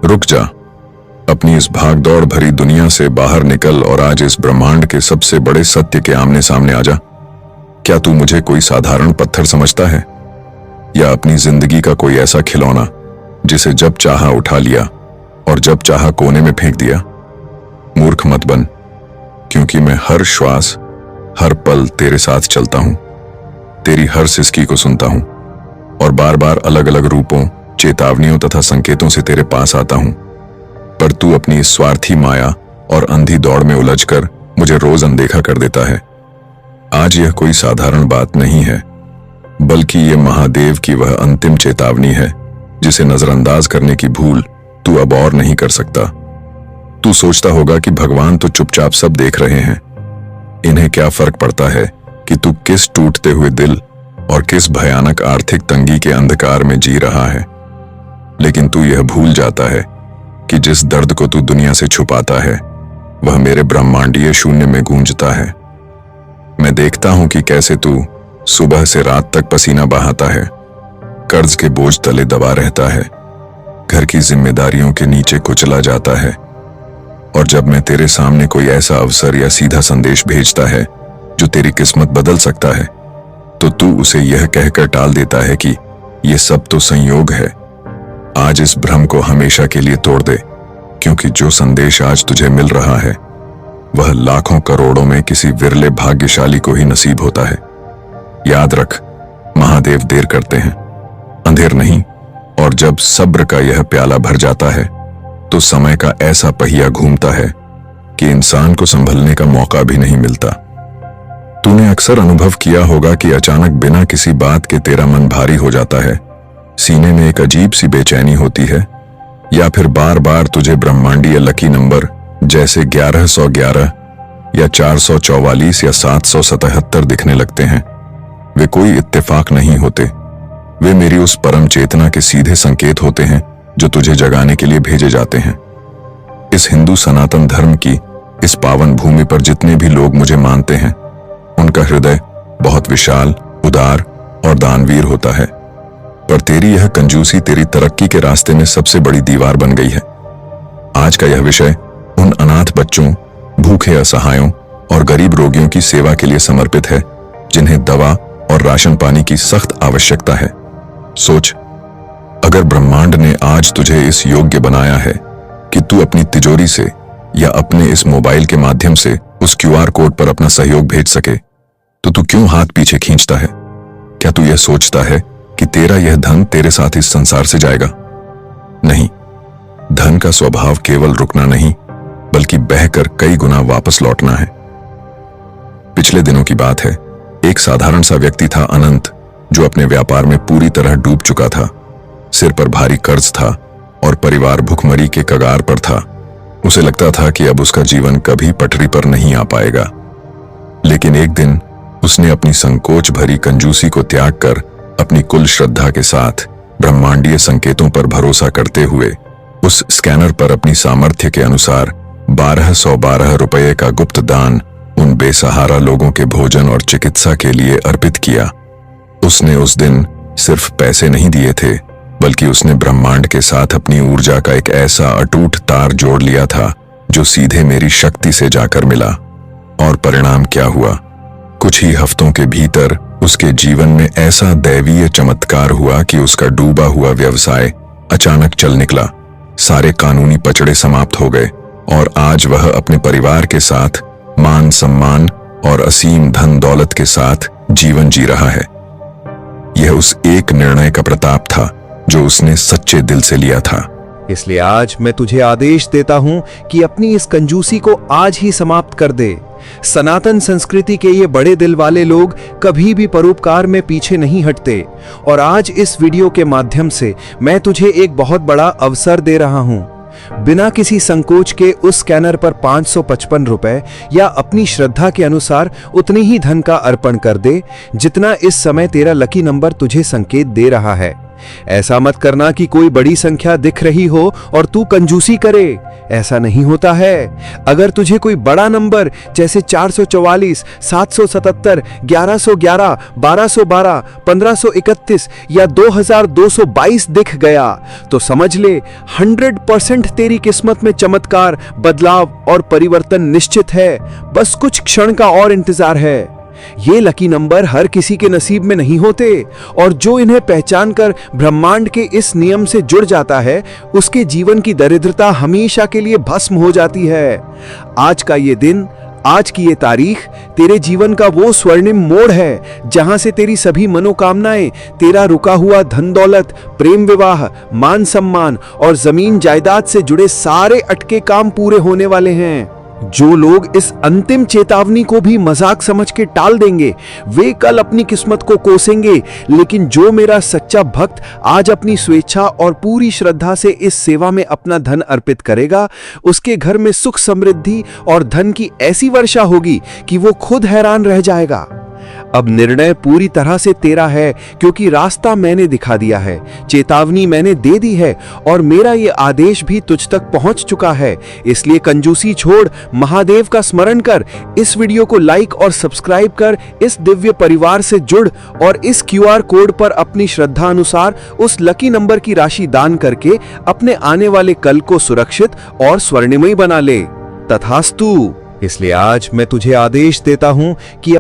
रुक जा, अपनी इस भागदौड़ भरी दुनिया से बाहर निकल और आज इस ब्रह्मांड के सबसे बड़े सत्य के आमने सामने आ जा। क्या तू मुझे कोई साधारण पत्थर समझता है, या अपनी जिंदगी का कोई ऐसा खिलौना जिसे जब चाहा उठा लिया और जब चाहा कोने में फेंक दिया? मूर्ख मत बन, क्योंकि मैं हर श्वास, हर पल तेरे साथ चलता हूं, तेरी हर सिसकी को सुनता हूं और बार बार अलग अलग रूपों, चेतावनियों तथा संकेतों से तेरे पास आता हूं। पर तू अपनी स्वार्थी माया और अंधी दौड़ में उलझकर मुझे रोज अनदेखा कर देता है। आज यह कोई साधारण बात नहीं है, बल्कि यह महादेव की वह अंतिम चेतावनी है जिसे नजरअंदाज करने की भूल तू अब और नहीं कर सकता। तू सोचता होगा कि भगवान तो चुपचाप सब देख रहे हैं, इन्हें क्या फर्क पड़ता है कि तू किस टूटते हुए दिल और किस भयानक आर्थिक तंगी के अंधकार में जी रहा है। लेकिन तू यह भूल जाता है कि जिस दर्द को तू दुनिया से छुपाता है वह मेरे ब्रह्मांडीय शून्य में गूंजता है। मैं देखता हूं कि कैसे तू सुबह से रात तक पसीना बहाता है, कर्ज के बोझ तले दबा रहता है, घर की जिम्मेदारियों के नीचे कुचला जाता है, और जब मैं तेरे सामने कोई ऐसा अवसर या सीधा संदेश भेजता है जो तेरी किस्मत बदल सकता है, तो तू उसे यह कहकर टाल देता है कि यह सब तो संयोग है। आज इस भ्रम को हमेशा के लिए तोड़ दे, क्योंकि जो संदेश आज तुझे मिल रहा है वह लाखों करोड़ों में किसी विरले भाग्यशाली को ही नसीब होता है। याद रख, महादेव देर करते हैं, अंधेर नहीं। और जब सब्र का यह प्याला भर जाता है तो समय का ऐसा पहिया घूमता है कि इंसान को संभलने का मौका भी नहीं मिलता। तूने अक्सर अनुभव किया होगा कि अचानक बिना किसी बात के तेरा मन भारी हो जाता है, सीने में एक अजीब सी बेचैनी होती है, या फिर बार बार तुझे ब्रह्मांडीय लकी नंबर जैसे 1111 या 444 या 777 दिखने लगते हैं। वे कोई इत्तेफाक नहीं होते, वे मेरी उस परम चेतना के सीधे संकेत होते हैं जो तुझे जगाने के लिए भेजे जाते हैं। इस हिंदू सनातन धर्म की इस पावन भूमि पर जितने भी लोग मुझे मानते हैं, उनका हृदय बहुत विशाल, उदार और दानवीर होता है। पर तेरी यह कंजूसी तेरी तरक्की के रास्ते में सबसे बड़ी दीवार बन गई है। आज का यह विषय उन अनाथ बच्चों, भूखे असहायों और गरीब रोगियों की सेवा के लिए समर्पित है जिन्हें दवा और राशन पानी की सख्त आवश्यकता है। सोच, अगर ब्रह्मांड ने आज तुझे इस योग्य बनाया है कि तू अपनी तिजोरी से या अपने इस मोबाइल के माध्यम से उस QR कोड पर अपना सहयोग भेज सके, तो तू क्यों हाथ पीछे खींचता है? क्या तू यह सोचता है कि तेरा यह धन तेरे साथ इस संसार से जाएगा? नहीं, धन का स्वभाव केवल रुकना नहीं, बल्कि बहकर कई गुना वापस लौटना है। पिछले दिनों की बात है, एक साधारण सा व्यक्ति था अनंत, जो अपने व्यापार में पूरी तरह डूब चुका था। सिर पर भारी कर्ज था और परिवार भुखमरी के कगार पर था। उसे लगता था कि अब उसका जीवन कभी पटरी पर नहीं आ पाएगा। लेकिन एक दिन उसने अपनी संकोच भरी कंजूसी को त्याग कर अपनी कुल श्रद्धा के साथ ब्रह्मांडीय संकेतों पर भरोसा करते हुए उस स्कैनर पर अपनी सामर्थ्य के अनुसार 1212 रुपये का गुप्त दान उन बेसहारा लोगों के भोजन और चिकित्सा के लिए अर्पित किया। उसने उस दिन सिर्फ पैसे नहीं दिए थे, बल्कि उसने ब्रह्मांड के साथ अपनी ऊर्जा का एक ऐसा अटूट तार जोड़ लिया था जो सीधे मेरी शक्ति से जाकर मिला। और परिणाम क्या हुआ? कुछ ही हफ्तों के भीतर उसके जीवन में ऐसा दैवीय चमत्कार हुआ कि उसका डूबा हुआ व्यवसाय अचानक चल निकला। सारे कानूनी पचड़े समाप्त हो गए और आज वह अपने परिवार के साथ मान सम्मान और असीम धन दौलत के साथ जीवन जी रहा है। यह उस एक निर्णय का प्रताप था जो उसने सच्चे दिल से लिया था। इसलिए आज मैं तुझे आदेश देता हूं कि अपनी इस कंजूसी को आज ही समाप्त कर दे। सनातन संस्कृति के ये बड़े दिल वाले लोग कभी भी परोपकार में पीछे नहीं हटते, और आज इस वीडियो के माध्यम से मैं तुझे एक बहुत बड़ा अवसर दे रहा हूं। बिना किसी संकोच के उस स्कैनर पर 555 रुपए या अपनी श्रद्धा के अनुसार उतनी ही धन का अर्पण कर दे जितना इस समय तेरा लकी नंबर तुझे संकेत दे रहा है। ऐसा मत करना कि कोई बड़ी संख्या दिख रही हो और तू कंजूसी करे। ऐसा नहीं होता है। अगर तुझे कोई बड़ा नंबर जैसे 444, 777, 1111, 1212, 1531 या 2222 दिख गया तो समझ ले 100% तेरी किस्मत में चमत्कार, बदलाव और परिवर्तन निश्चित है। बस कुछ क्षण का और इंतजार है। ये लकी नंबर हर किसी के नसीब में नहीं होते और जो इन्हें पहचान कर ब्रह्मांड के इस नियम से जुड़ जाता है उसके जीवन की दरिद्रता हमेशा के लिए भस्म हो जाती है। आज का ये दिन, आज की ये तारीख तेरे जीवन का वो स्वर्णिम मोड़ है जहां से तेरी सभी मनोकामनाएं, तेरा रुका हुआ धन दौलत, प्रेम विवाह, मान सम्मान और जमीन जायदाद से जुड़े सारे अटके काम पूरे होने वाले हैं। जो लोग इस अंतिम चेतावनी को भी मजाक समझ के टाल देंगे वे कल अपनी किस्मत को कोसेंगे, लेकिन जो मेरा सच्चा भक्त आज अपनी स्वेच्छा और पूरी श्रद्धा से इस सेवा में अपना धन अर्पित करेगा उसके घर में सुख, समृद्धि और धन की ऐसी वर्षा होगी कि वो खुद हैरान रह जाएगा। अब निर्णय पूरी तरह से तेरा है क्योंकि रास्ता मैंने दिखा दिया है, चेतावनी मैंने दे दी है और मेरा ये आदेश भी तुझ तक पहुंच चुका है। इसलिए कंजूसी छोड़, महादेव का स्मरण कर, इस वीडियो को लाइक और सब्सक्राइब कर, इस दिव्य परिवार से जुड़ और इस QR कोड पर अपनी श्रद्धा अनुसार उस लकी नंबर की राशि दान करके अपने आने वाले कल को सुरक्षित और स्वर्णिमय बना ले। तथास्तु। इसलिए आज मैं तुझे आदेश देता हूं कि